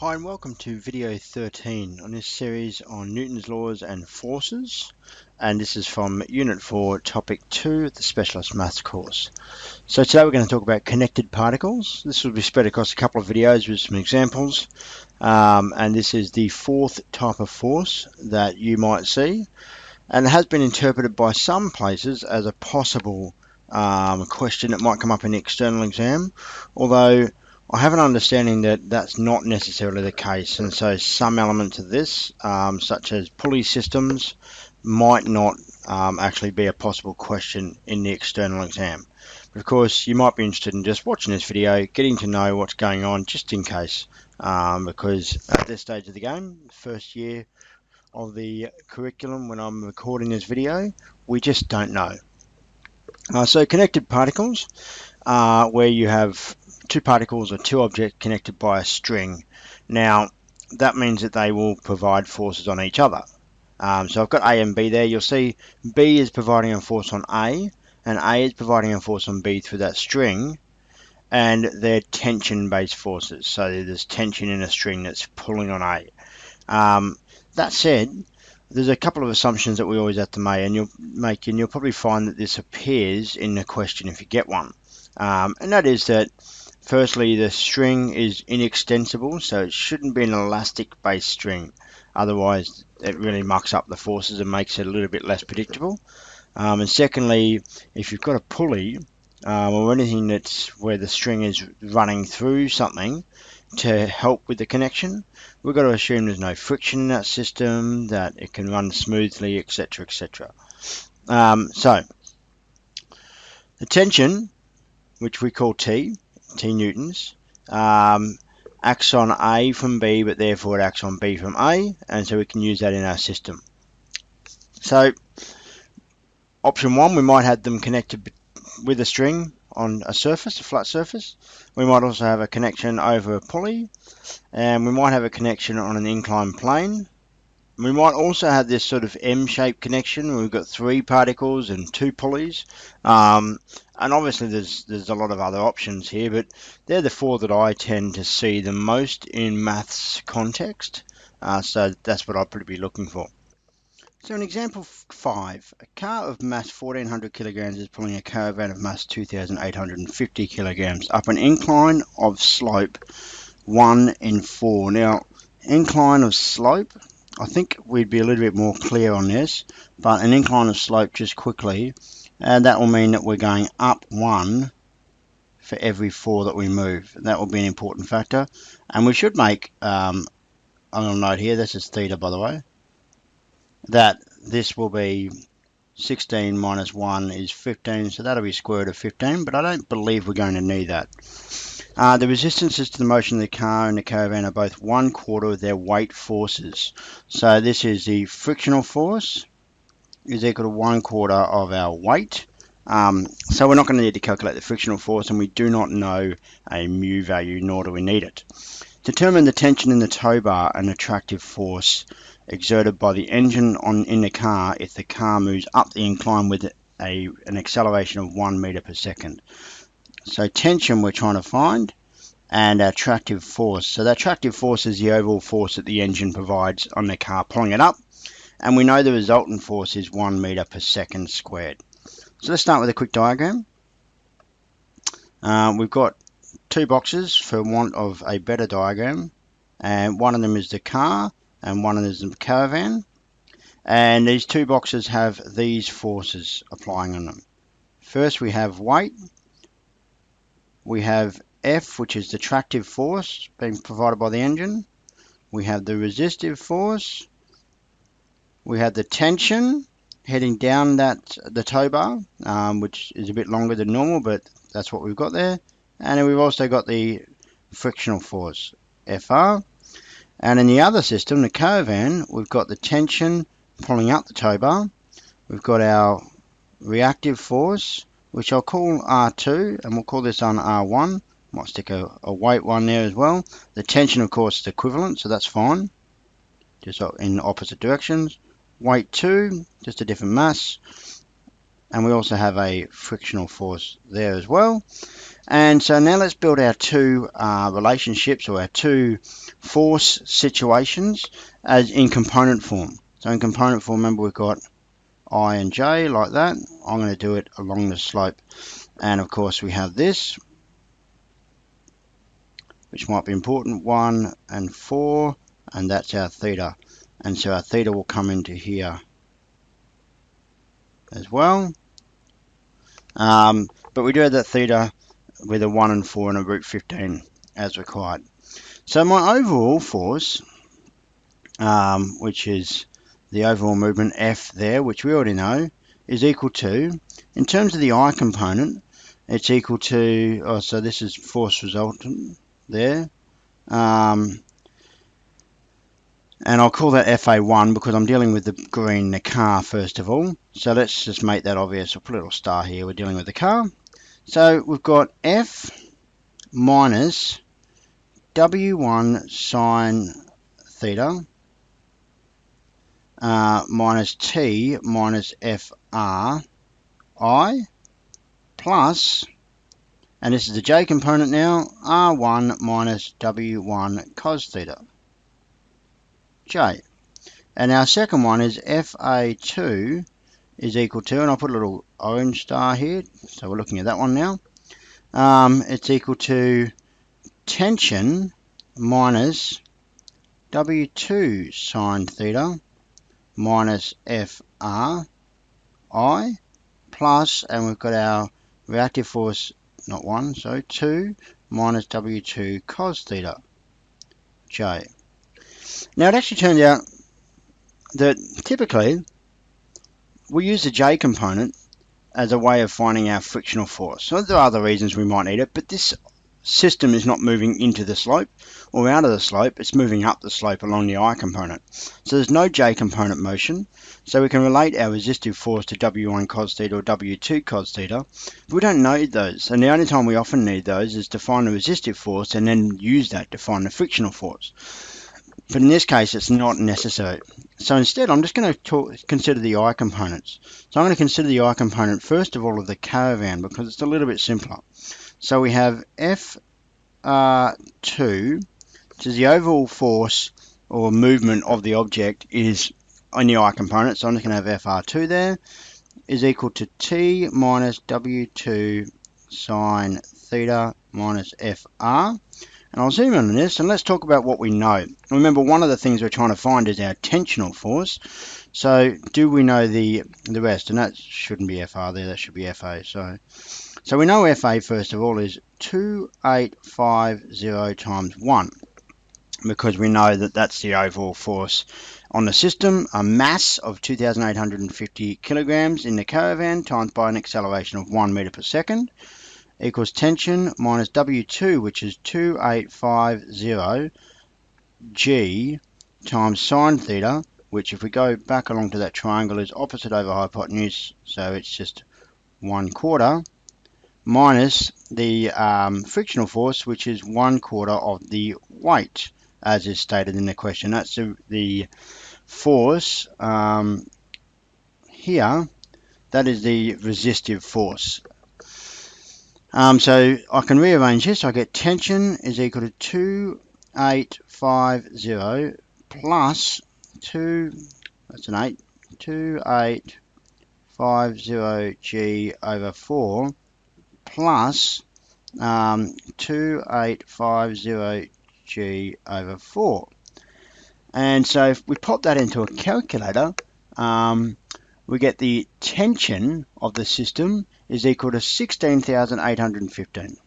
Hi and welcome to video 13 on this series on Newton's laws and forces, and this is from Unit 4 Topic 2 of the Specialist Maths course. So today we're going to talk about connected particles. This will be spread across a couple of videos with some examples, and this is the fourth type of force that you might see, and it has been interpreted by some places as a possible question that might come up in the external exam, although I have an understanding that that's not necessarily the case, and so some elements of this, such as pulley systems, might not actually be a possible question in the external exam. But of course, you might be interested in just watching this video, getting to know what's going on, just in case, because at this stage of the game, the first year of the curriculum when I'm recording this video, we just don't know. So connected particles, where you have two particles or two objects connected by a string. Now that means that they will provide forces on each other. So I've got A and B there. You'll see B is providing a force on A and A is providing a force on B through that string, and they're tension based forces. So there's tension in a string that's pulling on A. That said, there's a couple of assumptions that we always have to make, and you'll probably find that this appears in the question if you get one. And that is that firstly, the string is inextensible, so it shouldn't be an elastic based string. Otherwise, it really mucks up the forces and makes it a little bit less predictable. And secondly, if you've got a pulley or anything that's where the string is running through something to help with the connection, we've got to assume there's no friction in that system, that it can run smoothly, etc., etc. So the tension, which we call T newtons, acts on A from B, but therefore it acts on B from A, and so we can use that in our system. So option one, we might have them connected with a string on a surface, a flat surface. We might also have a connection over a pulley, and we might have a connection on an inclined plane. We might also have this sort of M-shaped connection where we've got three particles and two pulleys. And obviously there's a lot of other options here, but they're the four that I tend to see the most in maths context. So that's what I'll probably be looking for. So in example 5, a car of mass 1400 kilograms is pulling a caravan of mass 2850 kilograms up an incline of slope 1 in 4. Now, incline of slope, I think we'd be a little bit more clear on this, but an incline of slope just quickly, and that will mean that we're going up 1 for every 4 that we move. That will be an important factor, and we should make a little note here, this is theta by the way, that this will be 16 minus 1 is 15, so that'll be square root of 15, but I don't believe we're going to need that. The resistances to the motion of the car and the caravan are both 1/4 of their weight forces. So this is the frictional force is equal to 1/4 of our weight. So we're not going to need to calculate the frictional force, and we do not know a mu value, nor do we need it. Determine the tension in the tow bar and attractive force exerted by the engine in the car if the car moves up the incline with an acceleration of 1 meter per second. So tension we're trying to find, and attractive force. So the attractive force is the overall force that the engine provides on the car pulling it up, and we know the resultant force is 1 meter per second squared. So let's start with a quick diagram. We've got two boxes for want of a better diagram, and one of them is the car and one of them is the caravan, and these two boxes have these forces applying on them. First we have weight, we have F, which is the attractive force being provided by the engine, we have the resistive force, we have the tension heading down the tow bar, which is a bit longer than normal, but that's what we've got there, and then we've also got the frictional force, Fr. And in the other system, the caravan, we've got the tension pulling up the tow bar. We've got our reactive force, which I'll call R2, and we'll call this on R1. Might stick a weight one there as well. The tension, of course, is equivalent, so that's fine. Just in opposite directions. Weight 2, just a different mass. and we also have a frictional force there as well. And so now let's build our two relationships, or our two force situations, as in component form. So in component form, remember we've got I and J like that. I'm going to do it along the slope. And of course we have this, which might be important, 1 and 4, and that's our theta. And so our theta will come into here as well. But we do have that theta with a 1 and 4 and a root 15 as required. So my overall force, which is the overall movement F there, which we already know, is equal to, in terms of the I component, it's equal to, so this is force resultant there. And I'll call that FA1 because I'm dealing with the green, the car, first of all. So let's just make that obvious. I'll put a little star here. We're dealing with the car. So we've got F minus W1 sine theta minus T minus FR I plus, and this is the J component now, R1 minus W1 cos theta J. And our second one is FA2 is equal to, and I'll put a little orange star here, so we're looking at that one now. It's equal to tension minus W2 sine theta minus FR I plus, and we've got our reactive force, not 1, so 2 minus W2 cos theta J. Now it actually turns out that typically we use the J component as a way of finding our frictional force. So there are other reasons we might need it, but this system is not moving into the slope or out of the slope, it's moving up the slope along the I component. So there's no J component motion, so we can relate our resistive force to W1 cos theta or W2 cos theta, but we don't need those, and the only time we often need those is to find the resistive force and then use that to find the frictional force. But in this case, it's not necessary. So instead, I'm just going to consider the I components. So I'm going to consider the I component, first of all, of the caravan, because it's a little bit simpler. So we have F2, which is the overall force or movement of the object is on the I component. So I'm just going to have FR2 there, is equal to T minus W2 sine theta minus FR. And I'll zoom in on this and let's talk about what we know. Remember, one of the things we're trying to find is our tensional force. So do we know the rest? And that shouldn't be FR there, that should be FA. So we know FA, first of all, is 2850 times 1, because we know that that's the overall force on the system, a mass of 2,850 kilograms in the caravan times by an acceleration of 1 meter per second. Equals tension minus W2, which is 2850 G times sine theta, which if we go back along to that triangle is opposite over hypotenuse, so it's just 1/4, minus the frictional force, which is 1/4 of the weight, as is stated in the question. That's the force here, that is the resistive force. So I can rearrange this. I get tension is equal to 2850 plus 2, that's an 8, 2850 G over 4 plus 2850 G over 4. And so if we pop that into a calculator, we get the tension of the system is equal to 16,815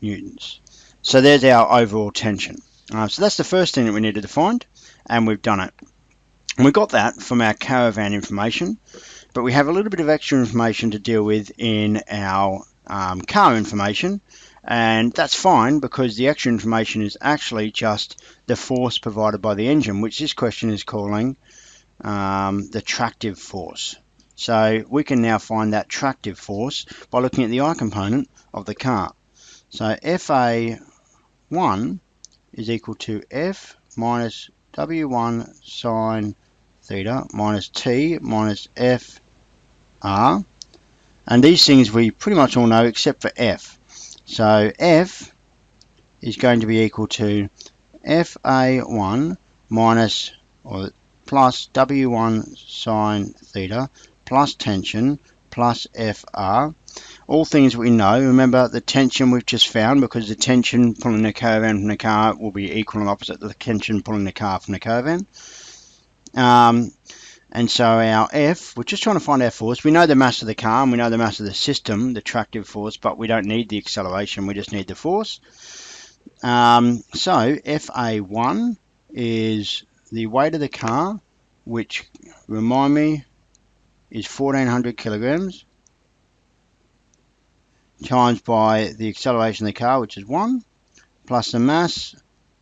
newtons. So there's our overall tension. So that's the first thing that we needed to find, and we've done it. And we got that from our caravan information, but we have a little bit of extra information to deal with in our car information, and that's fine because the extra information is actually just the force provided by the engine, which this question is calling the tractive force. So we can now find that tractive force by looking at the I component of the car. So FA1 is equal to F minus W1 sine theta minus T minus F R. And these things we pretty much all know except for F. So F is going to be equal to FA1 minus or plus W1 sine theta plus tension plus FR. All things we know. Remember the tension we've just found, because the tension pulling the caravan from the car will be equal and opposite to the tension pulling the car from the caravan. And so our F, we're just trying to find our force. We know the mass of the car and we know the mass of the system, the tractive force, but we don't need the acceleration, we just need the force. So FA1 is the weight of the car, which, remind me, is 1400 kilograms, times by the acceleration of the car, which is 1, plus the mass,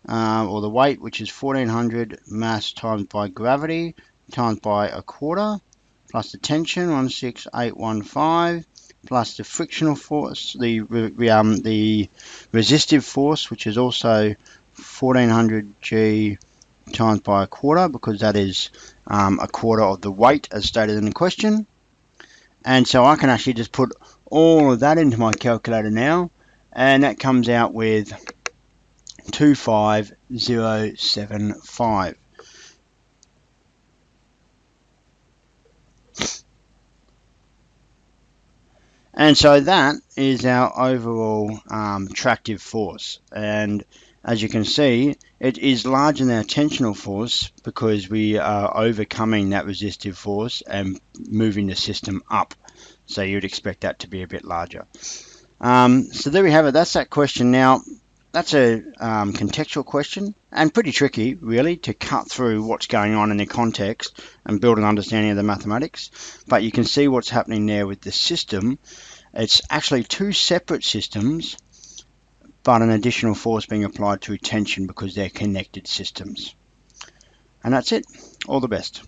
or the weight, which is 1400 mass times by gravity, times by a quarter, plus the tension, 16815, plus the frictional force, the resistive force, which is also 1400 G times by a quarter, because that is a quarter of the weight as stated in the question. And so I can actually just put all of that into my calculator now, and that comes out with 25075. And so that is our overall tractive force. And as you can see, it is larger than our tensional force because we are overcoming that resistive force and moving the system up. So you'd expect that to be a bit larger. So there we have it. That's that question. Now, that's a contextual question and pretty tricky, really, to cut through what's going on in the context and build an understanding of the mathematics. But you can see what's happening there with the system. It's actually two separate systems, but an additional force being applied through tension because they're connected systems. And that's it. All the best.